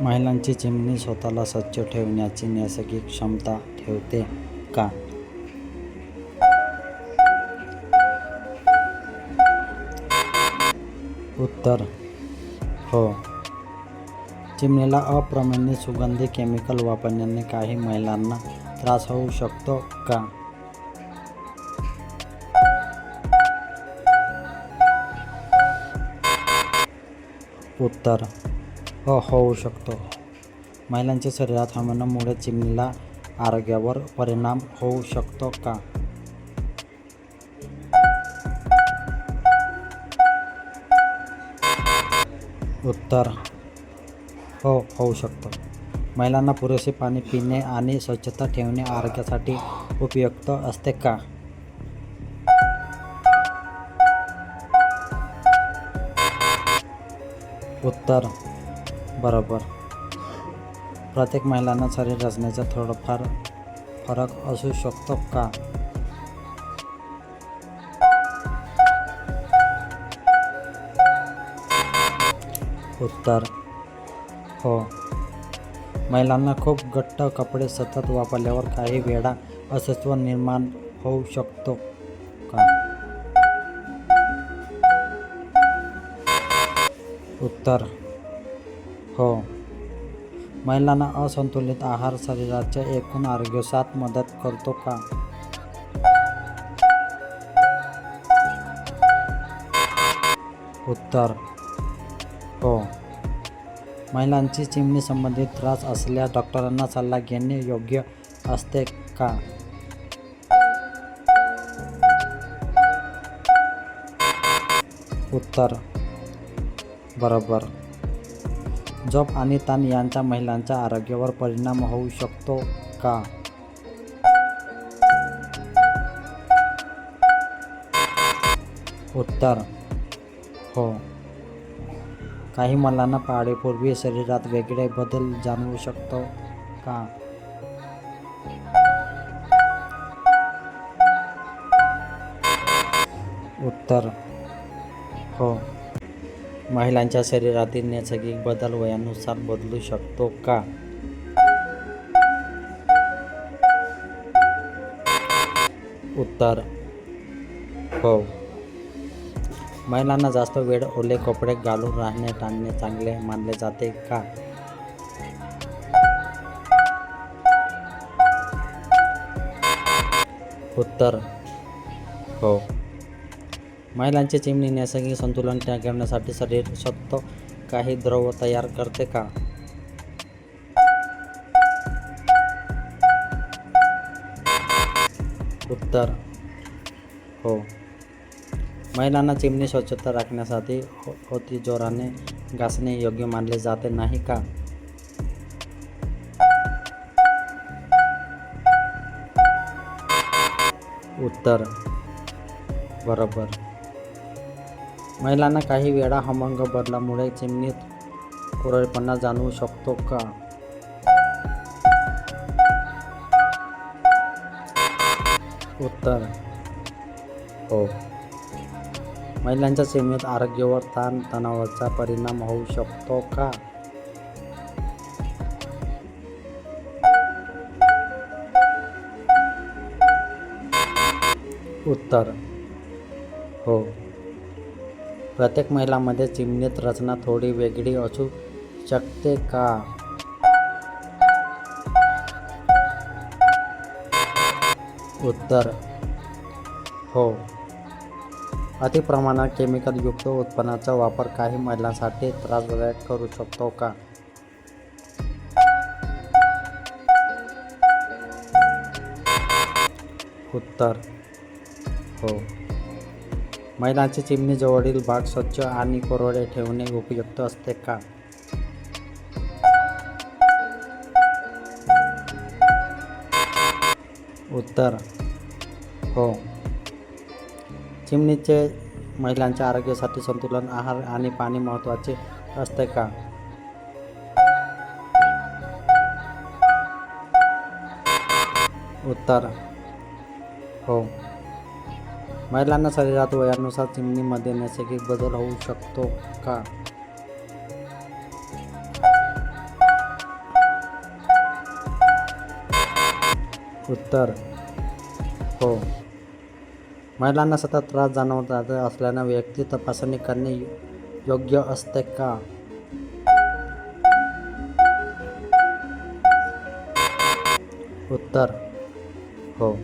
महिलांची चिमणी स्वतःला स्वच्छ ठेवण्याची नैसर्गिक क्षमता ठेवते का? उत्तर हो. चिमणीला अप्रमाणित सुगंधी केमिकल वापरल्याने काही महिलांना त्रास होऊ शकतो का? उत्तर हो, होऊ शकतो. महिलांच्या शरीरात हार्मोनमुळे चिमणीला आरोग्यावर परिणाम होऊ शकतो का? उत्तर हो, होऊ शकतो. महिलांना पुरेसे पाणी पिणे आणि स्वच्छता ठेवणे आरोग्यासाठी उपयुक्त असते का? उत्तर बरोबर. प्रत्येक महिलांना शरीर रचनेचा थोडाफार फरक असू शकतो का? उत्तर हो. महिलांना खूप घट्ट कपडे सतत वापरल्यावर काही वेळा अस्वस्थ निर्माण होऊ शकतो का? उत्तर हो. महिलांना असंतुलित आहार शरीराच्या एकूण आरोग्यास मदत करतो का? उत्तर हो. महिलांची चिमणी संबंधित त्रास असल्यास डॉक्टरांना सल्ला घेणे योग्य असते का? उत्तर बरोबर. झोप आणि ताण यांचा महिलांच्या आरोग्यावर परिणाम होऊ शकतो का? उत्तर हो. काही महिलांना पाळीपूर्वी शरीरात वेगळे बदल जाणवू शकतो का? उत्तर हो. महिलांच्या शरीरातील नैसर्गिक बदल वयानुसार बदलू शकतो का? उत्तर हो. महिलांना जास्त वेळ ओले कपडे घालून राहणे टाळणे चांगले मानले जाते का? उत्तर हो. महिलांची चिमणी नैसर्गिक संतुलन टिकवण्यासाठी शरीर स्वतः काही द्रव तयार करते का? उत्तर हो. महिलांना चिमणी स्वच्छता राखण्यासाठी अति जोराने घासणे योग्य मानले जाते नाही का? उत्तर बरोबर. महिलांना काही वेळा हवामान बदलामुळे चिमणीत कोरडेपणा जाणवू शकतो का? उत्तर हो. महिलांच्या चिमणीत आरोग्यावर तणावाचा परिणाम होऊ शकतो का? उत्तर हो. प्रत्येक महिलामध्ये चिमणीत रचना थोडी वेगळी असू शकते का? उत्तर हो. अतिप्रमाणात केमिकलयुक्त उत्पादनांचा वापर काही महिलांसाठी त्रासदायक करू शकतो का? उत्तर हो. महिलांची चिमणी जवळील भाग स्वच्छ आणि कोरडे ठेवणे उपयुक्त असते का? उत्तर हो. चिमणीचे महिलांच्या आरोग्यासाठी संतुलन आहार आणि पाणी महत्त्वाचे असते का? उत्तर हो. महिलांना शरीरात वयानुसार चिमणीमध्ये नैसर्गिक बदल होऊ शकतो का? उत्तर हो. महिलांना सतत त्रास जाणवत असल्याने व्यक्ती तपासणी करणे योग्य असते का? उत्तर हो.